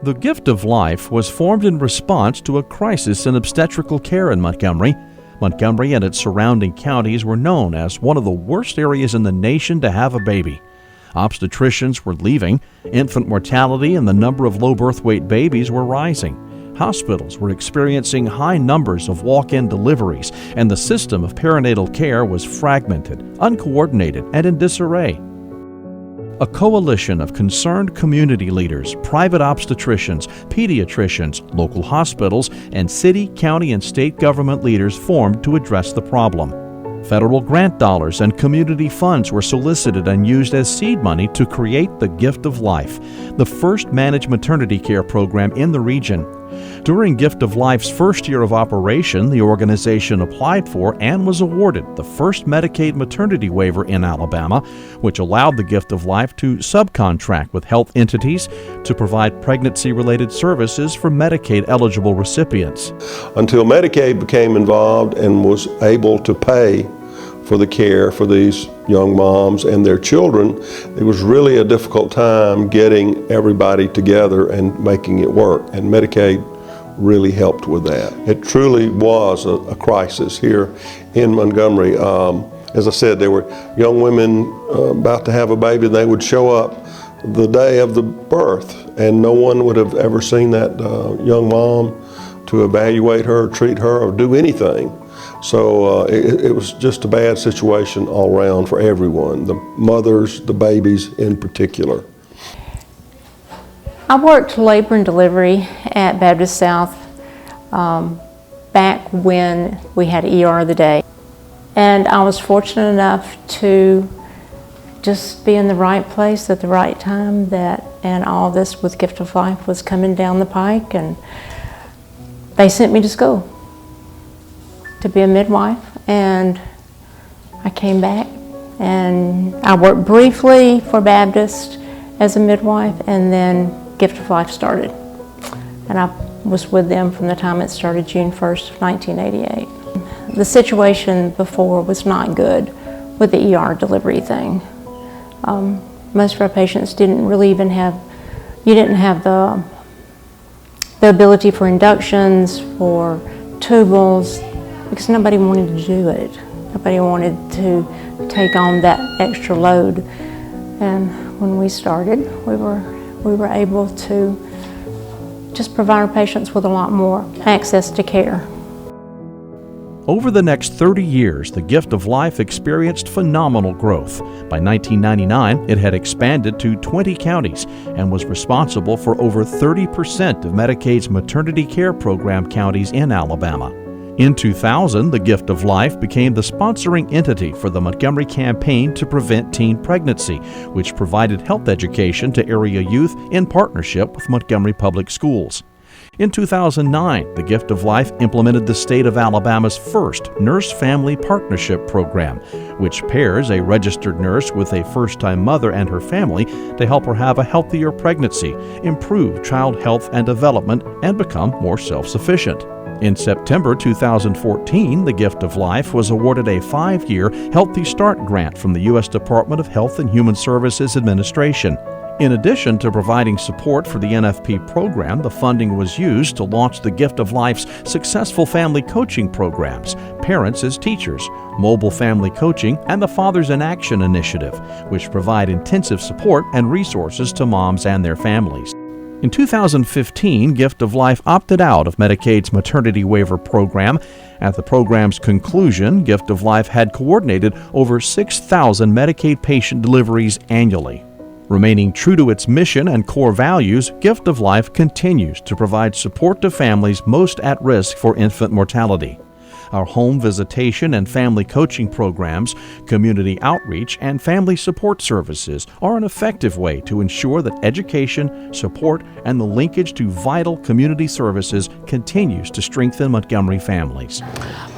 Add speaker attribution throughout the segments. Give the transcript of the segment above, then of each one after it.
Speaker 1: The Gift of Life was formed in response to a crisis in obstetrical care in Montgomery. Montgomery and its surrounding counties were known as one of the worst areas in the nation to have a baby. Obstetricians were leaving, infant mortality and the number of low birth weight babies were rising. Hospitals were experiencing high numbers of walk-in deliveries, and the system of perinatal care was fragmented, uncoordinated, and in disarray. A coalition of concerned community leaders, private obstetricians, pediatricians, local hospitals, and city, county, and state government leaders formed to address the problem. Federal grant dollars and community funds were solicited and used as seed money to create the Gift of Life, the first managed maternity care program in the region. During Gift of Life's first year of operation, the organization applied for and was awarded the first Medicaid maternity waiver in Alabama, which allowed the Gift of Life to subcontract with health entities to provide pregnancy-related services for Medicaid-eligible recipients.
Speaker 2: Until Medicaid became involved and was able to pay for the care for these young moms and their children, it was really a difficult time getting everybody together and making it work, and Medicaid really helped with that. It truly was a crisis here in Montgomery. As I said, there were young women about to have a baby, and they would show up the day of the birth, and no one would have ever seen that young mom to evaluate her, treat her, or do anything. So it was just a bad situation all around for everyone, the mothers, the babies in particular.
Speaker 3: I worked labor and delivery at Baptist South back when we had ER of the day. And I was fortunate enough to just be in the right place at the right time, and all this with Gift of Life was coming down the pike, and they sent me to school to be a midwife, and I came back and I worked briefly for Baptist as a midwife, and then Gift of Life started. And I was with them from the time it started, June 1st of 1988. The situation before was not good with the ER delivery thing. Most of our patients didn't really even have, you didn't have the ability for inductions, for tubals, because nobody wanted to do it. Nobody wanted to take on that extra load. And when we started, we were able to just provide our patients with a lot more access to care.
Speaker 1: Over the next 30 years, the Gift of Life experienced phenomenal growth. By 1999, it had expanded to 20 counties and was responsible for over 30% of Medicaid's maternity care program counties in Alabama. In 2000, the Gift of Life became the sponsoring entity for the Montgomery Campaign to Prevent Teen Pregnancy, which provided health education to area youth in partnership with Montgomery Public Schools. In 2009, the Gift of Life implemented the state of Alabama's first Nurse-Family Partnership Program, which pairs a registered nurse with a first-time mother and her family to help her have a healthier pregnancy, improve child health and development, and become more self-sufficient. In September 2014, the Gift of Life was awarded a 5-year Healthy Start grant from the U.S. Department of Health and Human Services Administration. In addition to providing support for the NFP program, the funding was used to launch the Gift of Life's successful family coaching programs, Parents as Teachers, Mobile Family Coaching, and the Fathers in Action initiative, which provide intensive support and resources to moms and their families. In 2015, Gift of Life opted out of Medicaid's maternity waiver program. At the program's conclusion, Gift of Life had coordinated over 6,000 Medicaid patient deliveries annually. Remaining true to its mission and core values, Gift of Life continues to provide support to families most at risk for infant mortality. Our home visitation and family coaching programs, community outreach, and family support services are an effective way to ensure that education, support, and the linkage to vital community services continues to strengthen Montgomery families.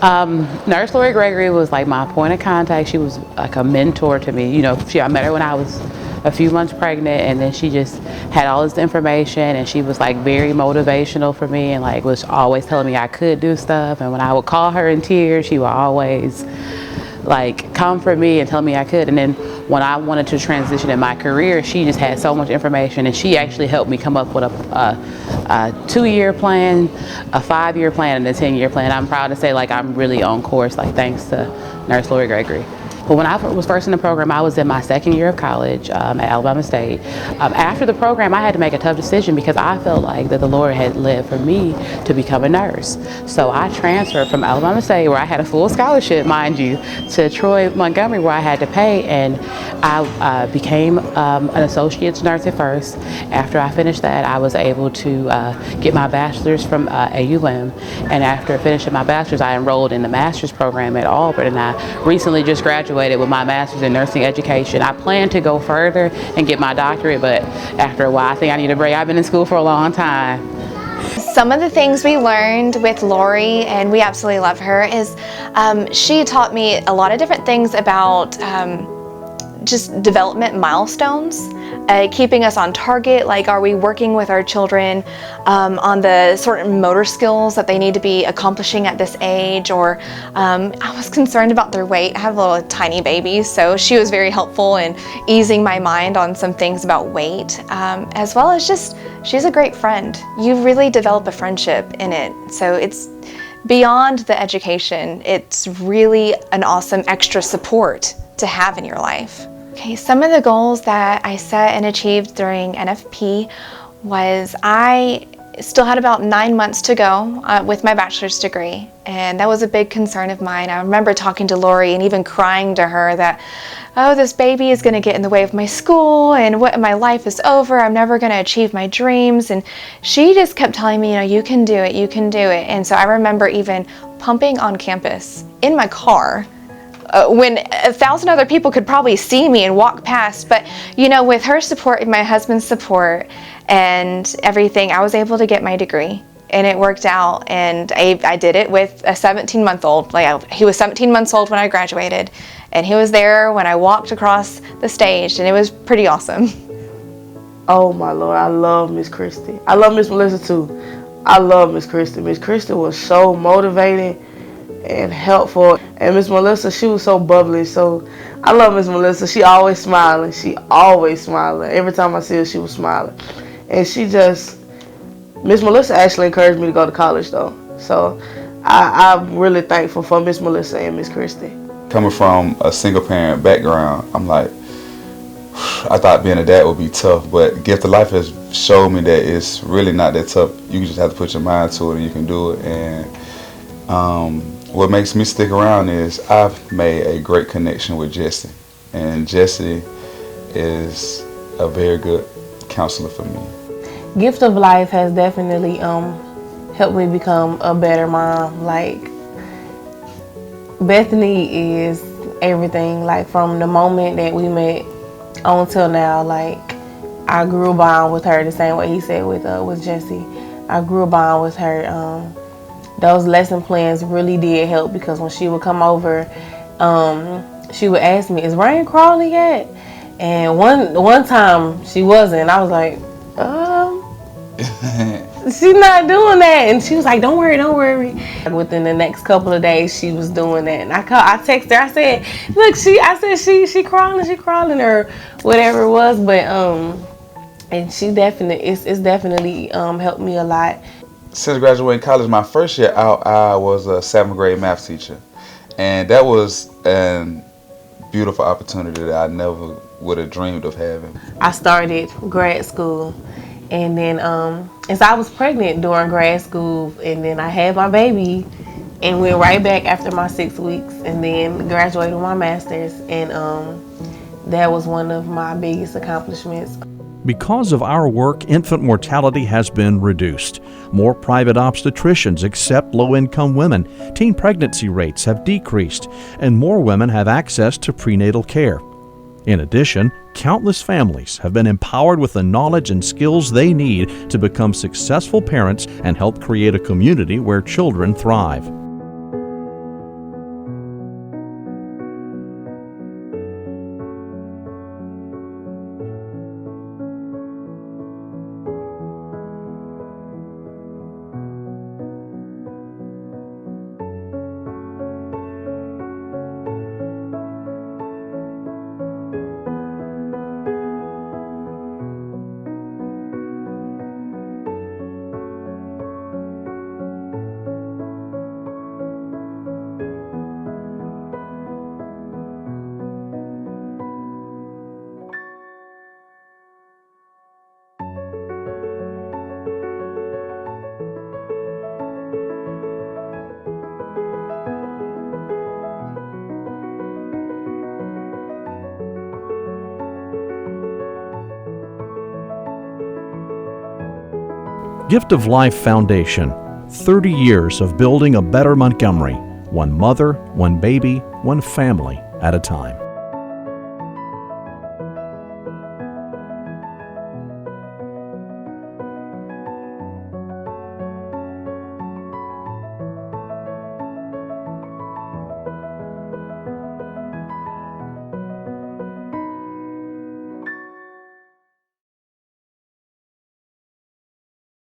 Speaker 4: Nurse Lori Gregory was like my point of contact. She was like a mentor to me. You know, I met her when I was a few months pregnant, and then she just had all this information, and she was like very motivational for me, and like was always telling me I could do stuff. And when I would call her in tears, she would always like comfort me and tell me I could. And then when I wanted to transition in my career, she just had so much information, and she actually helped me come up with a 2-year plan, a 5-year plan, and a 10-year plan. I'm proud to say, like, I'm really on course, like, thanks to Nurse Lori Gregory. But when I was first in the program, I was in my 2nd year of college at Alabama State. After the program, I had to make a tough decision because I felt like that the Lord had led for me to become a nurse. So I transferred from Alabama State, where I had a full scholarship, mind you, to Troy, Montgomery, where I had to pay. And I became an associate's nurse at first. After I finished that, I was able to get my bachelor's from AUM. And after finishing my bachelor's, I enrolled in the master's program at Auburn. And I recently just graduated with my master's in nursing education. I plan to go further and get my doctorate, but after a while, I think I need a break. I've been in school for a long time.
Speaker 5: Some of the things we learned with Lori, and we absolutely love her, is she taught me a lot of different things about just development milestones, keeping us on target. Like, are we working with our children on the certain motor skills that they need to be accomplishing at this age? Or I was concerned about their weight. I have little tiny babies, so she was very helpful in easing my mind on some things about weight, as well as just, she's a great friend. You really develop a friendship in it. So it's beyond the education. It's really an awesome extra support to have in your life. Okay, some of the goals that I set and achieved during NFP was I still had about 9 months to go with my bachelor's degree, and that was a big concern of mine. I remember talking to Lori and even crying to her that, oh, this baby is going to get in the way of my school, and what, my life is over. I'm never going to achieve my dreams. And she just kept telling me, you know, you can do it, you can do it. And so I remember even pumping on campus in my car when 1,000 other people could probably see me and walk past. But, you know, with her support and my husband's support and everything, I was able to get my degree, and it worked out. And I did it with a 17-month-old. Like, he was 17 months old when I graduated, and he was there when I walked across the stage, and it was pretty awesome.
Speaker 6: Oh my Lord, I love Miss Christie. I love Miss Melissa too. I love Miss Christie. Miss Christie was so motivating and helpful. And Miss Melissa, she was so bubbly. So I love Miss Melissa. She always smiling. She always smiling. Every time I see her, she was smiling. And she just, Miss Melissa actually encouraged me to go to college though. So I'm really thankful for Miss Melissa and Miss Christie.
Speaker 7: Coming from a single parent background, I'm like, I thought being a dad would be tough, but Gift of Life has showed me that it's really not that tough. You just have to put your mind to it and you can do it. And what makes me stick around is I've made a great connection with Jesse, and Jesse is a very good counselor for me.
Speaker 8: Gift of Life has definitely helped me become a better mom. Like, Bethany is everything. Like, from the moment that we met on till now, like, I grew a bond with her the same way he said with Jesse. I grew a bond with her. Those lesson plans really did help, because when she would come over, she would ask me, "Is Ryan crawling yet?" And one time she wasn't. I was like, she's not doing that. And she was like, don't worry. Within the next couple of days, she was doing that. And I texted her. I said, look, she crawling, or whatever it was. But and she definitely, it's definitely helped me a lot.
Speaker 7: Since graduating college, my first year out, I was a 7th grade math teacher. And that was a beautiful opportunity that I never would have dreamed of having.
Speaker 8: I started grad school, and then and so I was pregnant during grad school, and then I had my baby and went right back after my 6 weeks, and then graduated with my master's, and that was one of my biggest accomplishments.
Speaker 1: Because of our work, infant mortality has been reduced. More private obstetricians accept low-income women. Teen pregnancy rates have decreased, and more women have access to prenatal care. In addition, countless families have been empowered with the knowledge and skills they need to become successful parents and help create a community where children thrive. Gift of Life Foundation, 30 years of building a better Montgomery, one mother, one baby, one family at a time.